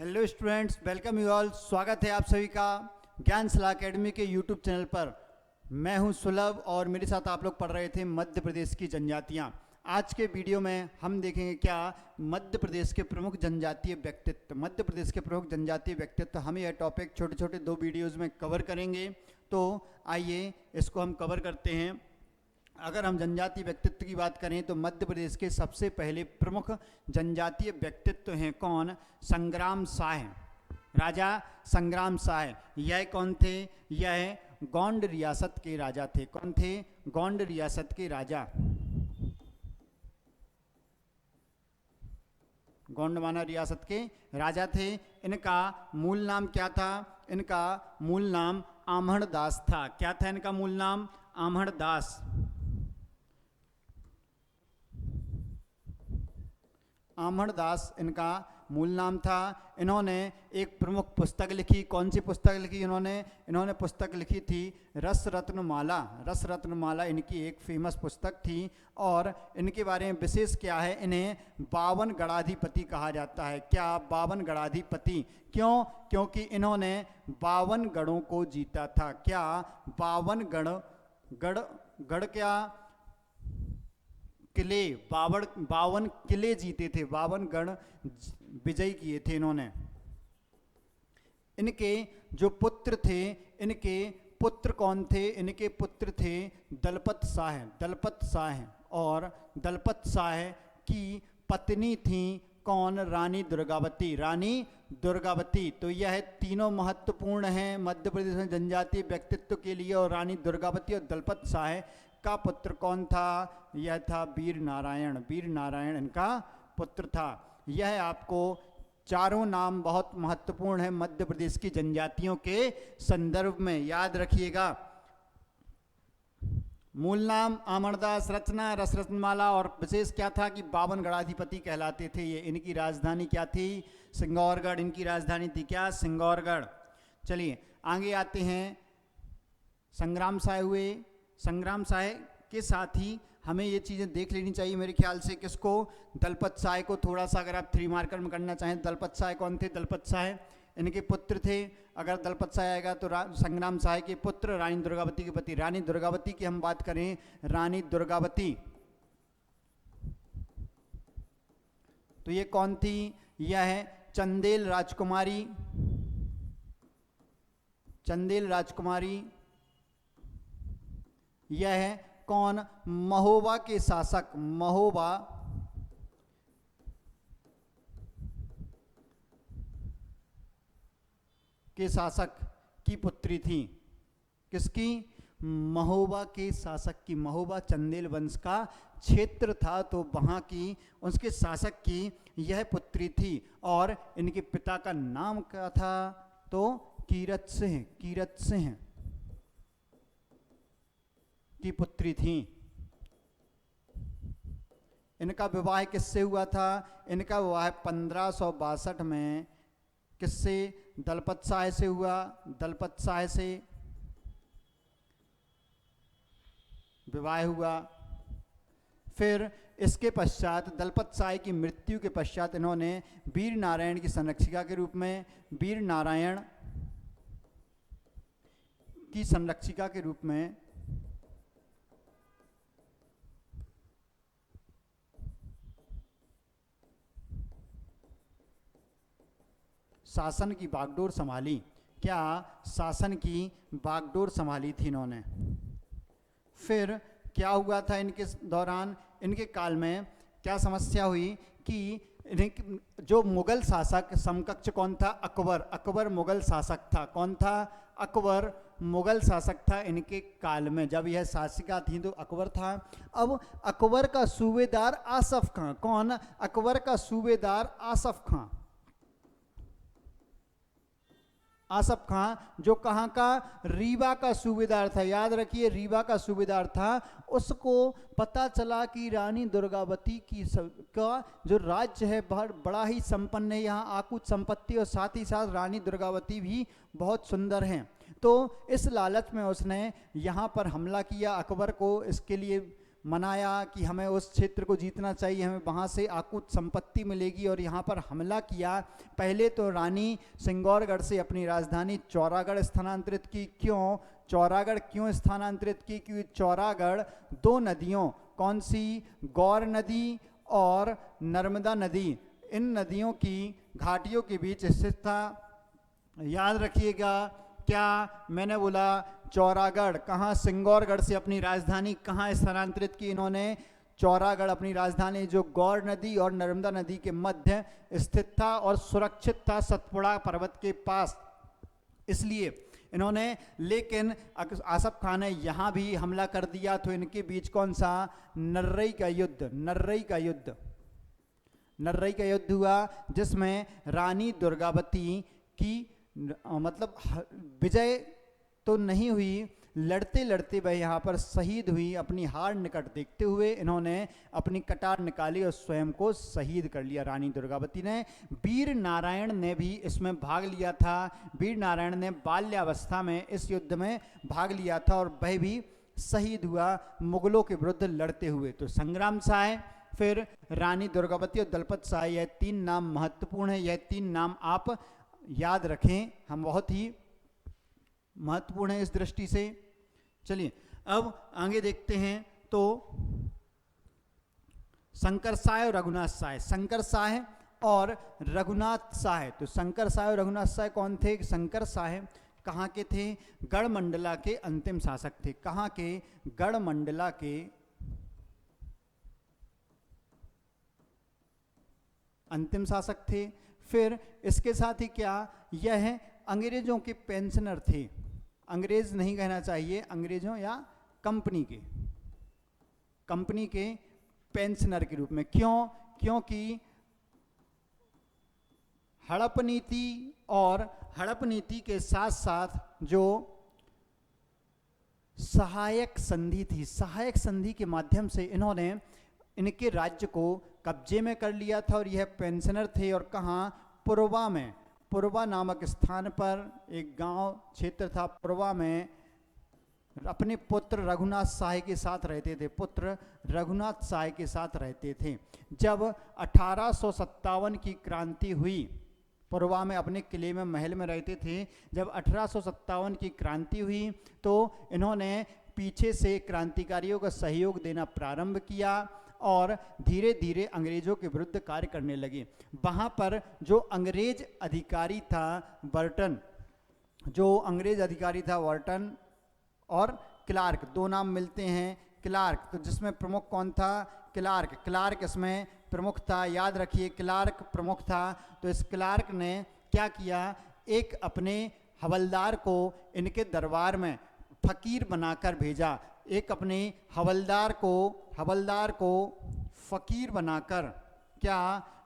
Hello students, welcome you all. स्वागत है आप सभी का ज्ञान सलाह एकेडमी के यूट्यूब चैनल पर। मैं हूं सुलभ और मेरे साथ आप लोग पढ़ रहे थे मध्य प्रदेश की जनजातियां। आज के वीडियो में हम देखेंगे क्या मध्य प्रदेश के प्रमुख जनजातीय व्यक्तित्व। मध्य प्रदेश के प्रमुख जनजातीय व्यक्तित्व हम यह टॉपिक छोटे छोटे 2 वीडियोज़ में कवर करेंगे। तो आइए इसको हम कवर करते हैं। अगर हम जनजातीय व्यक्तित्व की बात करें तो मध्य प्रदेश के सबसे पहले प्रमुख जनजातीय व्यक्तित्व हैं कौन? संग्राम साह, राजा संग्राम साह। यह कौन थे? यह गोंड रियासत के राजा थे। कौन थे? गोंड रियासत के राजा। गोंडवाना रियासत के राजा थे। इनका मूल नाम क्या था? इनका मूल नाम आम्हण दास था। क्या था इनका मूल नाम? आम्हण दास। आम्हण दास इनका मूल नाम था। इन्होंने एक प्रमुख पुस्तक लिखी। कौन सी पुस्तक लिखी इन्होंने पुस्तक लिखी थी रस रत्नमाला। रस रत्नमाला इनकी एक फेमस पुस्तक थी। और इनके बारे में विशेष क्या है? इन्हें 52 गणाधिपति कहा जाता है। क्या? 52 गणाधिपति। क्यों? क्योंकि इन्होंने 52 गढ़ों को जीता था। क्या? 52 गढ़ क्या? किले, 52 किले जीते थे। 52 गढ़ विजयी किए थे इन्होंने। इनके जो पुत्र थे, इनके पुत्र कौन थे? इनके पुत्र थे दलपत शाह। दलपत शाह। और दलपत शाह की पत्नी थी कौन? रानी दुर्गावती। रानी दुर्गावती। तो यह तीनों महत्वपूर्ण हैं मध्य प्रदेश में जनजातीय व्यक्तित्व के लिए। और रानी दुर्गावती और दलपत शाह का पुत्र कौन था? यह था वीर नारायण। वीर नारायण इनका पुत्र था। यह आपको चारों नाम बहुत महत्वपूर्ण है मध्य प्रदेश की जनजातियों के संदर्भ में, याद रखिएगा। मूल नाम आमरदास, रचना रस रत्नमाला। और विशेष क्या था कि 52 गणाधिपति कहलाते थे ये। इनकी राजधानी क्या थी? सिंगौरगढ़। इनकी राजधानी थी क्या? सिंगौरगढ़। चलिए आगे आते हैं। संग्राम साह हुए। संग्राम साह के साथ ही हमें ये चीज़ें देख लेनी चाहिए मेरे ख्याल से। किसको? दलपत शाह को। थोड़ा सा अगर आप 3 मार्कर में करना चाहें, दलपत शाह कौन थे? दलपत शाह इनके पुत्र थे। अगर दलपत शाह आएगा तो संग्राम शाह के पुत्र रानी दुर्गावती के पति। रानी दुर्गावती की हम बात करें, रानी दुर्गावती तो ये कौन थी? यह है चंदेल राजकुमारी। चंदेल राजकुमारी। यह है कौन? महोबा के शासक। महोबा के शासक की पुत्री थी। किसकी? महोबा के शासक की। महोबा चंदेल वंश का क्षेत्र था, तो वहां की उसके शासक की यह पुत्री थी। और इनके पिता का नाम क्या था? तो कीरत सिंह। कीरत सिंह की पुत्री थी। इनका विवाह किससे हुआ था? इनका विवाह 1562 में किससे? दलपत शाह से हुआ। दलपत शाह से विवाह हुआ। फिर इसके पश्चात दलपत शाह की मृत्यु के पश्चात इन्होंने वीर नारायण की संरक्षिका के रूप में, वीर नारायण की संरक्षिका के रूप में शासन की बागडोर संभाली। क्या? शासन की बागडोर संभाली थी इन्होंने। फिर क्या हुआ था इनके दौरान? इनके काल में क्या समस्या हुई कि जो मुगल शासक समकक्ष कौन था? अकबर। अकबर मुगल शासक था। कौन था? अकबर मुगल शासक था इनके काल में। जब यह शासिका थी तो अकबर था। अब अकबर का सूबेदार आसफ खां। कौन? अकबर का सूबेदार आसफ खां। आसफ खां जो कहाँ का? रीवा का सूबेदार था। याद रखिए, रीवा का सूबेदार था। उसको पता चला कि रानी दुर्गावती का जो राज्य है बड़ा ही संपन्न है, यहाँ आकुच संपत्ति, और साथ ही साथ रानी दुर्गावती भी बहुत सुंदर हैं। तो इस लालच में उसने यहाँ पर हमला किया। अकबर को इसके लिए मनाया कि हमें उस क्षेत्र को जीतना चाहिए, हमें वहाँ से आकुत संपत्ति मिलेगी और यहाँ पर हमला किया। पहले तो रानी सिंगौरगढ़ से अपनी राजधानी चौरागढ़ स्थानांतरित की। क्यों चौरागढ़ क्यों स्थानांतरित की? क्योंकि चौरागढ़ दो नदियों, कौन सी? गौर नदी और नर्मदा नदी, इन नदियों की घाटियों के बीच स्थित था। याद रखिएगा, क्या मैंने बोला? चौरागढ़। कहाँ? सिंगौरगढ़ से अपनी राजधानी कहाँ स्थानांतरित की इन्होंने? चौरागढ़ अपनी राजधानी, जो गौर नदी और नर्मदा नदी के मध्य स्थित था और सुरक्षित था सतपुड़ा पर्वत के पास, इसलिए इन्होंने। लेकिन आसफ खान ने यहाँ भी हमला कर दिया, तो इनके बीच कौन सा? नर्रई का युद्ध। नर्रई का युद्ध हुआ, जिसमें रानी दुर्गावती की मतलब विजय तो नहीं हुई, लड़ते लड़ते वह यहाँ पर शहीद हुई। अपनी हार निकट देखते हुए इन्होंने अपनी कटार निकाली और स्वयं को शहीद कर लिया रानी दुर्गावती ने। वीर नारायण ने भी इसमें भाग लिया था। वीर नारायण ने बाल्यावस्था में इस युद्ध में भाग लिया था और वह भी शहीद हुआ मुगलों के विरुद्ध लड़ते हुए। तो संग्राम साय, फिर रानी दुर्गावती और दलपत साय, यह तीन नाम महत्वपूर्ण है। यह तीन नाम आप याद रखें, हम बहुत ही महत्वपूर्ण है इस दृष्टि से। चलिए अब आगे देखते हैं। तो शंकर साय और रघुनाथ साय, शंकर साय और रघुनाथ साय। तो शंकर साय और रघुनाथ साय कौन थे? शंकर साय कहाँ के थे? गढ़मंडला के अंतिम शासक थे। कहाँ के? गढ़मंडला के अंतिम शासक थे। फिर इसके साथ ही क्या, यह अंग्रेजों के पेंशनर थे। अंग्रेज नहीं कहना चाहिए, अंग्रेजों या कंपनी के पेंशनर के रूप में। क्यों? क्योंकि हड़प नीति और हड़प नीति के साथ साथ जो सहायक संधि थी, सहायक संधि के माध्यम से इन्होंने इनके राज्य को कब्जे में कर लिया था। और यह पेंशनर थे, और कहाँ? पुरवा में, पुरवा नामक स्थान पर एक गांव क्षेत्र था, पुरवा में अपने पुत्र रघुनाथ साय के साथ रहते थे। पुत्र रघुनाथ साय के साथ रहते थे। जब 1857 की क्रांति हुई, पुरवा में अपने किले में महल में रहते थे। जब 1857 की क्रांति हुई तो इन्होंने पीछे से क्रांतिकारियों का सहयोग देना प्रारंभ किया और धीरे धीरे अंग्रेजों के विरुद्ध कार्य करने लगे। वहाँ पर जो अंग्रेज अधिकारी था वर्टन, वर्टन और क्लार्क, दो नाम मिलते हैं। क्लार्क, तो जिसमें प्रमुख कौन था? क्लार्क इसमें प्रमुख था। याद रखिए, क्लार्क प्रमुख था। तो इस क्लार्क ने क्या किया? एक अपने हवलदार को इनके दरबार में फकीर बनाकर भेजा। एक अपने हवलदार को फकीर बनाकर,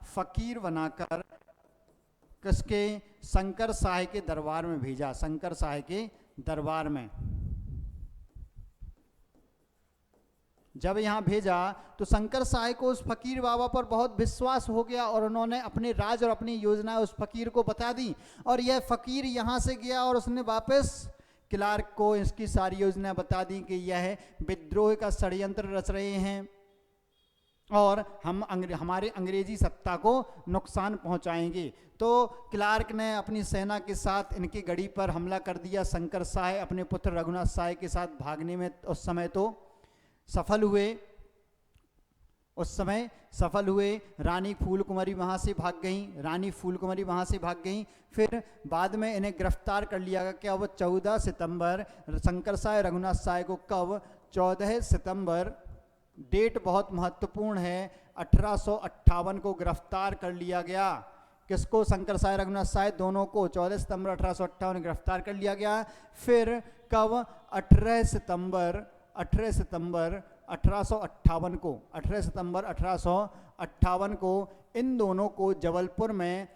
फकीर बनाकर किसके? शंकर साय के दरबार में भेजा। शंकर साय के दरबार में जब यहाँ भेजा तो शंकर साय को उस फकीर बाबा पर बहुत विश्वास हो गया और उन्होंने अपने राज और अपनी योजनाएं उस फकीर को बता दी। और यह फकीर यहाँ से गया और उसने वापस क्लार्क को इसकी सारी योजना बता दी कि यह विद्रोह का षड्यंत्र रच रहे हैं और हमारे अंग्रेजी सत्ता को नुकसान पहुंचाएंगे। तो क्लार्क ने अपनी सेना के साथ इनकी गढ़ी पर हमला कर दिया। शंकर साय अपने पुत्र रघुनाथ साय के साथ भागने में उस समय तो सफल हुए। रानी फूल कुमारी वहाँ से भाग गई। फिर बाद में इन्हें गिरफ्तार कर लिया गया। क्या वो 14 सितंबर शंकर साय रघुनाथ साय को कब? 14 सितंबर, डेट बहुत महत्वपूर्ण है, 1858 को गिरफ्तार कर लिया गया। किसको? शंकर साय रघुनाथ साय दोनों को 14 सितंबर 1858 गिरफ्तार कर लिया गया। फिर कब? 18 सितंबर 1858 को इन दोनों को जबलपुर में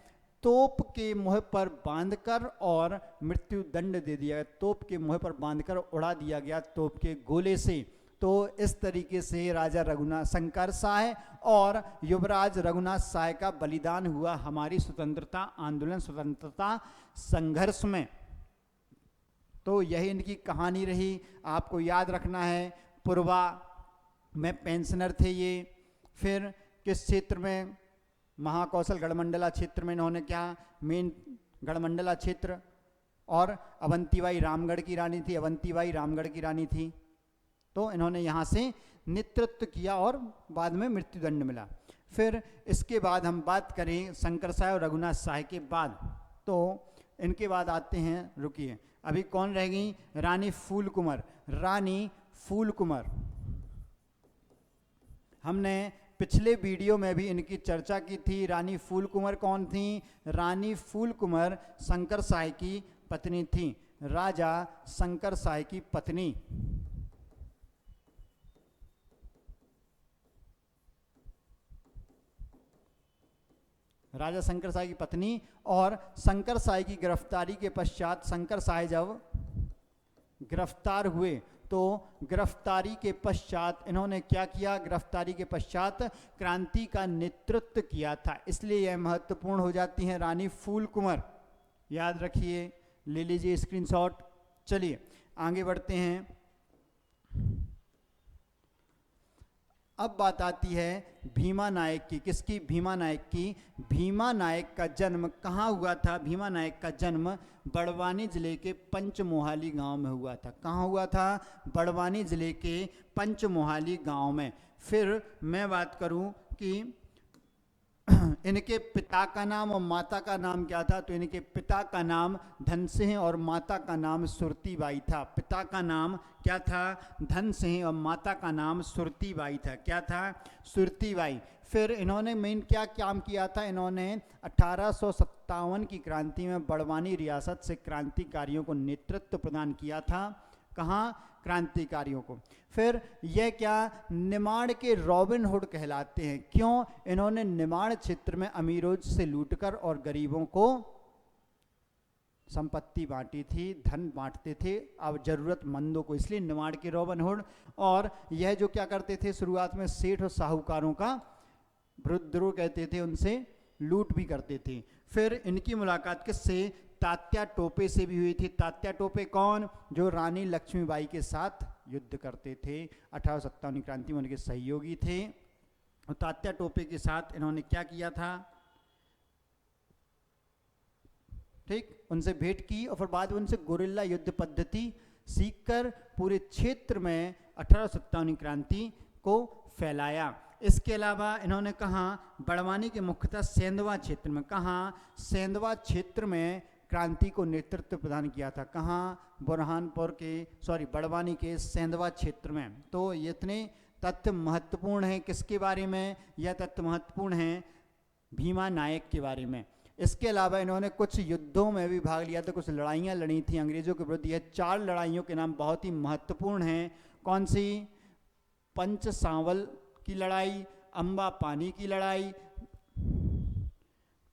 तोप के मुँह पर बांधकर और मृत्यु दंड दे दिया गया। तोप के मुँह पर बांधकर उड़ा दिया गया तोप के गोले से। तो इस तरीके से राजा रघुनाथ शंकर साय और युवराज रघुनाथ साय का बलिदान हुआ हमारी स्वतंत्रता आंदोलन, स्वतंत्रता संघर्ष में। तो यही इनकी कहानी रही। आपको याद रखना है, पुरवा में पेंशनर थे ये। फिर किस क्षेत्र में, महाकौशल गढ़मंडला क्षेत्र में इन्होंने क्या, मेन गढ़मंडला क्षेत्र, और अवंतीबाई रामगढ़ की रानी थी, अवंतीबाई रामगढ़ की रानी थी। तो इन्होंने यहाँ से नेतृत्व किया और बाद में मृत्युदंड मिला। फिर इसके बाद हम बात करें शंकर साय और रघुनाथ साय के बाद, तो इनके बाद आते हैं, रुकिए अभी कौन रह गई, रानी फूल कुंवर। रानी फूल कुंवर, हमने पिछले वीडियो में भी इनकी चर्चा की थी। रानी फूल कुंवर कौन थी, रानी फूल कुंवर शंकर साय की पत्नी थी, राजा शंकर साय की पत्नी। राजा शंकर साय की पत्नी, और शंकर साय की गिरफ्तारी के पश्चात, शंकर साय जब गिरफ्तार हुए तो गिरफ्तारी के पश्चात इन्होंने क्या किया, गिरफ्तारी के पश्चात क्रांति का नेतृत्व किया था, इसलिए यह महत्वपूर्ण हो जाती हैं रानी फूल कुंवर। याद रखिए, ले लीजिए स्क्रीनशॉट। चलिए आगे बढ़ते हैं। अब बात आती है भीमा नायक की। किसकी, भीमा नायक की। भीमा नायक का जन्म कहाँ हुआ था, भीमा नायक का जन्म बड़वानी जिले के पंचमोहाली गांव में हुआ था। कहाँ हुआ था, बड़वानी जिले के पंचमोहाली गांव में। फिर मैं बात करूं कि इनके पिता का नाम और माता का नाम क्या था, तो इनके पिता का नाम धनसिंह और माता का नाम सुरतीबाई था। पिता का नाम क्या था, धनसिंह, और माता का नाम सुरतीबाई था। क्या था, सुरतीबाई। फिर इन्होंने मेन क्या काम किया था, इन्होंने 1857 की क्रांति में बड़वानी रियासत से क्रांतिकारियों को नेतृत्व प्रदान किया था। कहाँ, क्रांतिकारियों को। फिर यह क्या, निमाड़ के रॉबिन हुड कहलाते हैं। क्यों, इन्होंने निमाड़ क्षेत्र में अमीरों से लूटकर और गरीबों को संपत्ति बांटी थी, धन बांटते थे अब जरूरतमंदों को, इसलिए निमाड़ के रॉबिन हुड। और यह जो क्या करते थे, शुरुआत में सेठ और साहूकारों का विद्रोह कहते थे, उनसे लूट भी करते थे। फिर इनकी मुलाकात किससे, तात्या टोपे से भी हुई थी। तात्या टोपे कौन, जो रानी लक्ष्मीबाई के साथ युद्ध करते थे, 1857 क्रांति में उनके सहयोगी थे। और तात्या टोपे के साथ इन्होंने क्या किया था, ठीक, उनसे भेंट की और फिर बाद में उनसे गुरिल्ला युद्ध पद्धति सीखकर पूरे क्षेत्र में 1857 क्रांति को फैलाया। इसके अलावा इन्होंने कहा, बड़वानी के मुख्यतः सेंधवा क्षेत्र में, कहाँ, सेंधवा क्षेत्र में क्रांति को नेतृत्व प्रदान किया था। कहाँ, बुरहानपुर के बड़वानी के सेंधवा क्षेत्र में। तो ये इतने तथ्य महत्वपूर्ण हैं। किसके बारे में, यह तथ्य महत्वपूर्ण हैं भीमा नायक के बारे में। इसके अलावा इन्होंने कुछ युद्धों में भी भाग लिया था, कुछ लड़ाइयाँ लड़ी थी अंग्रेजों के विरुद्ध। यह 4 लड़ाइयों के नाम बहुत ही महत्वपूर्ण हैं। कौन सी, पंचसावल की लड़ाई, अम्बा पानी की लड़ाई,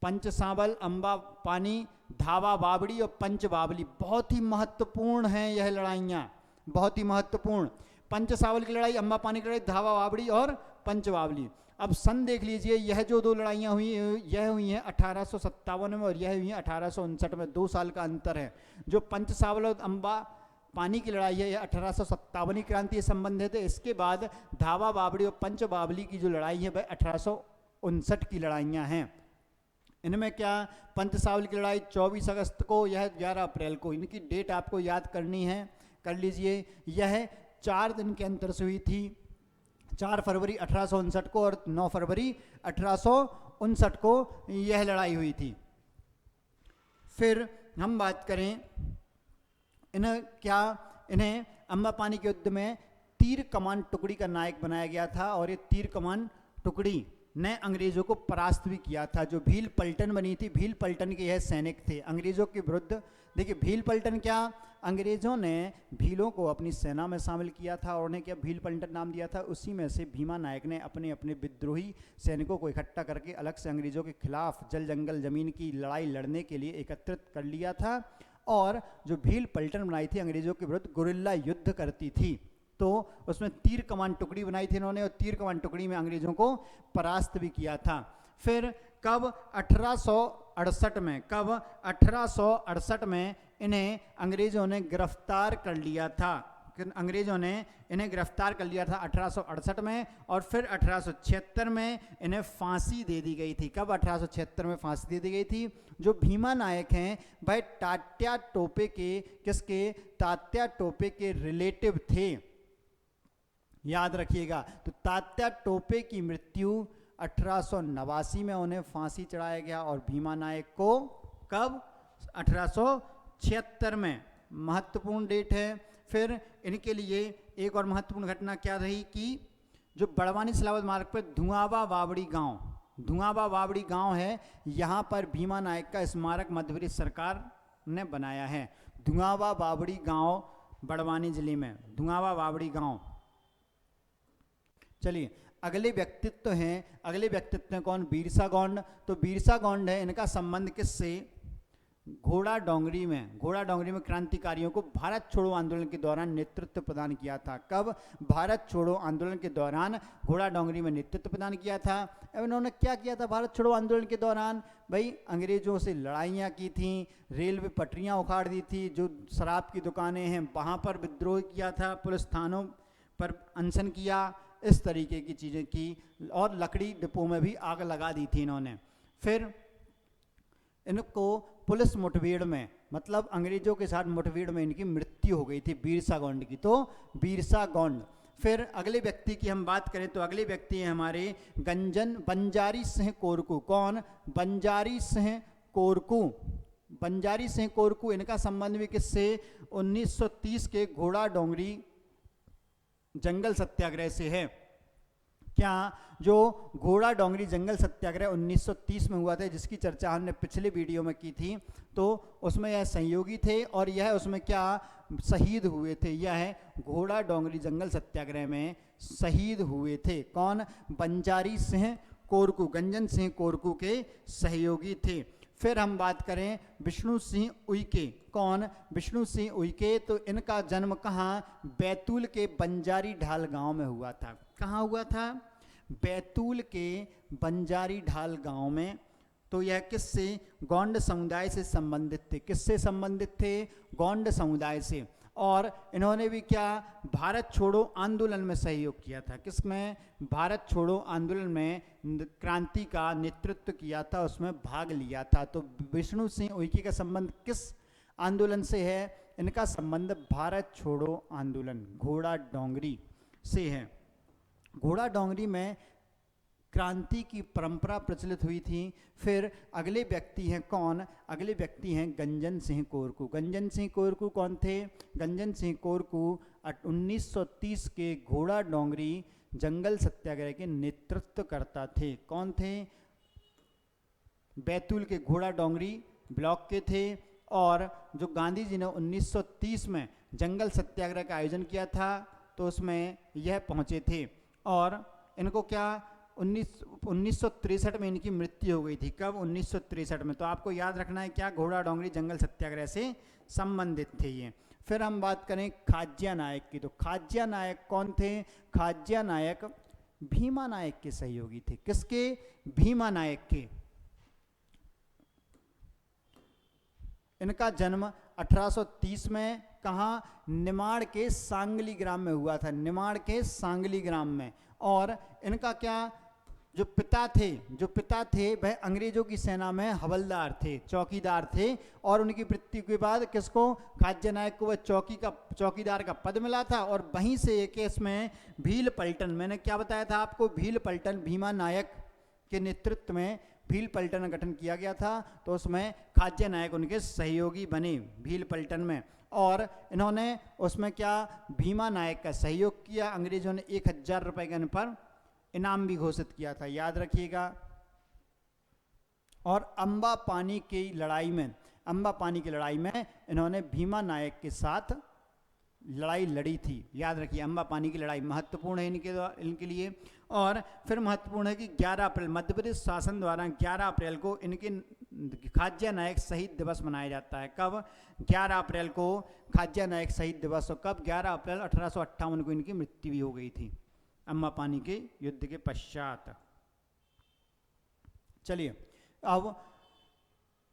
पंचसावल, अम्बा पानी, धावा बावड़ी और पंच बावली। बहुत ही महत्वपूर्ण हैं यह लड़ाइयाँ, बहुत ही महत्वपूर्ण। पंचसावल की लड़ाई, अम्बा पानी की लड़ाई, धावा बावड़ी और पंच बावली। अब सन देख लीजिए, यह जो 2 लड़ाइयाँ हुई, यह हुई हैं 1857 में और यह हुई हैं 1859 में, 2 साल का अंतर है। जो पंचसावल और अम्बा पानी की लड़ाई है, यह 1857 क्रांति से संबंधित है। इसके बाद धावा बावड़ी और पंच बावली की जो लड़ाई है वह 1859 की लड़ाइयाँ हैं। इनमें क्या, पंचसावल की लड़ाई 24 अगस्त को, यह 11 अप्रैल को। इनकी डेट आपको याद करनी है, कर लीजिए। यह 4 दिन के अंतर से हुई थी, 4 फरवरी 1859 को और 9 फरवरी 1859 को यह लड़ाई हुई थी। फिर हम बात करें, इन्हें अम्बा पानी के युद्ध में तीर कमान टुकड़ी का नायक बनाया गया था और ये तीर कमान टुकड़ी ने अंग्रेजों को परास्त भी किया था। जो भील पलटन बनी थी, भील पलटन के यह सैनिक थे अंग्रेजों के विरुद्ध। देखिए भील पलटन क्या, अंग्रेजों ने भीलों को अपनी सेना में शामिल किया था और उन्हें क्या भील पलटन नाम दिया था। उसी में से भीमा नायक ने अपने अपने विद्रोही सैनिकों को इकट्ठा करके अलग से अंग्रेजों के खिलाफ जल जंगल जमीन की लड़ाई लड़ने के लिए एकत्रित कर लिया था। और जो भील पलटन बनाई थी अंग्रेजों के विरुद्ध गुरिल्ला युद्ध करती थी, तो उसमें तीर कमान टुकड़ी बनाई थी इन्होंने और तीर कमान टुकड़ी में अंग्रेजों को परास्त भी किया था। फिर कब, 1868 में, कब 1868 में इन्हें अंग्रेजों ने गिरफ्तार कर लिया था। अंग्रेजों ने इन्हें गिरफ्तार कर लिया था 1868 में, और फिर 1876 में इन्हें फांसी दे दी गई थी। कब 1876 में फांसी दे दी गई थी? जो भीमा नायक हैं भाई तात्या टोपे के, किसके? तात्या टोपे के रिलेटिव थे, याद रखिएगा। तो तात्या टोपे की मृत्यु 1889 में उन्हें फांसी चढ़ाया गया, और भीमा नायक को कब? 1876 में। महत्वपूर्ण डेट है। फिर इनके लिए एक और महत्वपूर्ण घटना क्या रही कि जो बड़वानी सलावत मार्ग पर धुआंबा बावड़ी गांव है, यहाँ पर भीमा नायक का स्मारक मध्य प्रदेश सरकार ने बनाया है। धुआंबा बावड़ी गांव बड़वानी जिले में, धुआंबा बावड़ी गांव। चलिए अगले व्यक्तित्व हैं कौन? बिरसा गौंड। तो बिरसा गौंड है, इनका संबंध किससे? घोड़ा डोंगरी में क्रांतिकारियों को भारत छोड़ो आंदोलन के दौरान नेतृत्व प्रदान किया था। कब? भारत छोड़ो आंदोलन के दौरान घोड़ा डोंगरी में नेतृत्व प्रदान किया था। अब इन्होंने क्या किया था भारत छोड़ो आंदोलन के दौरान? भाई अंग्रेजों से लड़ाइयाँ की थी, रेलवे पटरियाँ उखाड़ दी थी, जो शराब की दुकानें हैं वहाँ पर विद्रोह किया था, पुलिस थानों पर अनशन किया, इस तरीके की चीज़ें की, और लकड़ी डिपो में भी आग लगा दी थी इन्होंने। फिर इनको पुलिस मुठभेड़ में, मतलब अंग्रेजों के साथ मुठभेड़ में इनकी मृत्यु हो गई थी बिरसा गौंड की। तो बिरसा गौंड। फिर अगले व्यक्ति की हम बात करें तो अगले व्यक्ति हैं हमारे बंजारी सिंह कोरकू। कौन? बंजारी सिंह कोरकू। इनका संबंध भी किससे? 1930 के घोड़ा डोंगरी जंगल सत्याग्रह से है। क्या? जो घोड़ा डोंगरी जंगल सत्याग्रह 1930 में हुआ था, जिसकी चर्चा हमने पिछले वीडियो में की थी, तो उसमें यह सहयोगी थे, और यह उसमें क्या शहीद हुए थे? यह घोड़ा डोंगरी जंगल सत्याग्रह में शहीद हुए थे। कौन? बंजारी सिंह कोरकू, गंजन सिंह कोरकू के सहयोगी थे। फिर हम बात करें विष्णु सिंह उइके। कौन? विष्णु सिंह उइके। तो इनका जन्म कहाँ? बैतूल के बंजारी ढाल गांव में हुआ था। कहाँ हुआ था? बैतूल के बंजारी ढाल गांव में। तो यह किससे? गौंड समुदाय से संबंधित थे। किससे संबंधित थे? गौंड समुदाय से। और इन्होंने भी क्या? भारत छोड़ो आंदोलन में सहयोग किया था। किसमें? भारत छोड़ो आंदोलन में क्रांति का नेतृत्व किया था, उसमें भाग लिया था। तो विष्णु सिंह उइके का संबंध किस आंदोलन से है? इनका संबंध भारत छोड़ो आंदोलन घोड़ा डोंगरी से है। घोड़ा डोंगरी में क्रांति की परंपरा प्रचलित हुई थी। फिर अगले व्यक्ति हैं कौन? अगले व्यक्ति हैं गंजन सिंह कोरकू। गंजन सिंह कोरकू कौन थे? गंजन सिंह कोरकू 1930 के घोड़ा डोंगरी जंगल सत्याग्रह के नेतृत्व करता थे। कौन थे? बैतूल के घोड़ा डोंगरी ब्लॉक के थे, और जो गांधी जी ने 1930 में जंगल सत्याग्रह का आयोजन किया था, तो उसमें यह पहुंचे थे। और इनको क्या 1963 में इनकी मृत्यु हो गई थी। कब? 1963 में। तो आपको याद रखना है क्या? घोड़ा डोंगरी जंगल सत्याग्रह से संबंधित थे ये। फिर हम बात करें खाज्या नायक की। तो खाज्या नायक कौन थे? खाज्या नायक भीमा नायक के सहयोगी थे। किसके? भीमा नायक के। इनका जन्म 1830 में कहाँ? निमाड़ के सांगली ग्राम में हुआ था। निमाड़ के सांगली ग्राम में। और इनका क्या? जो पिता थे वह अंग्रेजों की सेना में हवलदार थे, चौकीदार थे, और उनकी मृत्यु के बाद किसको? खाज्या नायक को वह चौकीदार का पद मिला था। और वहीं से एक केस में भील पलटन, मैंने क्या बताया था आपको? भील पलटन, भीमा नायक के नेतृत्व में भील पलटन का गठन किया गया था। तो उसमें खाज्या नायक उनके सहयोगी बने भील पलटन में, और इन्होंने उसमें क्या? भीमा नायक का सहयोग किया। अंग्रेजों ने 1000 रुपये के इन पर इनाम भी घोषित किया था, याद रखिएगा। और अम्बा पानी की लड़ाई में इन्होंने भीमा नायक के साथ लड़ाई लड़ी थी, याद रखिए। अम्बा पानी की लड़ाई महत्वपूर्ण है इनके लिए। और फिर महत्वपूर्ण है कि 11 अप्रैल मध्य प्रदेश शासन द्वारा 11 अप्रैल को इनके खाज्या नायक शहीद दिवस मनाया जाता है। कब? 11 अप्रैल को खाज्या नायक शहीद दिवस। और कब? 11 अप्रैल 1858 को इनकी मृत्यु भी हो गई थी अम्बा पानी के युद्ध के पश्चात। चलिए अब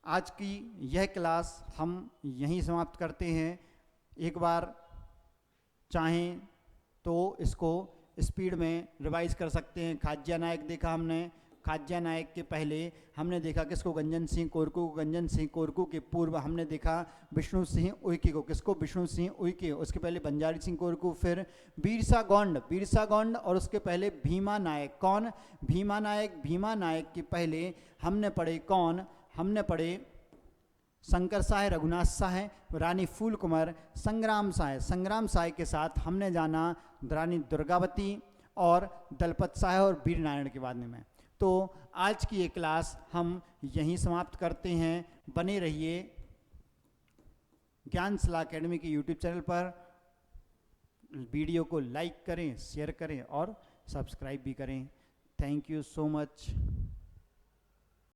आज की यह क्लास हम यहीं समाप्त करते हैं। एक बार चाहें तो इसको स्पीड में रिवाइज कर सकते हैं। खाज्या नायक देखा हमने, खाज्या नायक के पहले हमने देखा किसको, गंजन सिंह कोरकू को। गंजन सिंह कोरकू के पूर्व हमने देखा विष्णु सिंह उइके को। किसको, विष्णु सिंह उइके। उसके पहले बंजारी सिंह कोरकू, फिर बीरसा गौंड और उसके पहले भीमा नायक। कौन, भीमा नायक। भीमा नायक के पहले हमने पढ़े कौन, हमने पढ़े शंकर साय, रघुनाथ साय, रानी फूल कुमार, संग्राम साय। संग्राम साय के साथ हमने जाना रानी दुर्गावती और दलपत साय और वीर नारायण के बाद में। तो आज की ये क्लास हम यहीं समाप्त करते हैं। बने रहिए ज्ञानशिला एकेडमी के यूट्यूब चैनल पर। वीडियो को लाइक करें, शेयर करें और सब्सक्राइब भी करें। Thank you so much.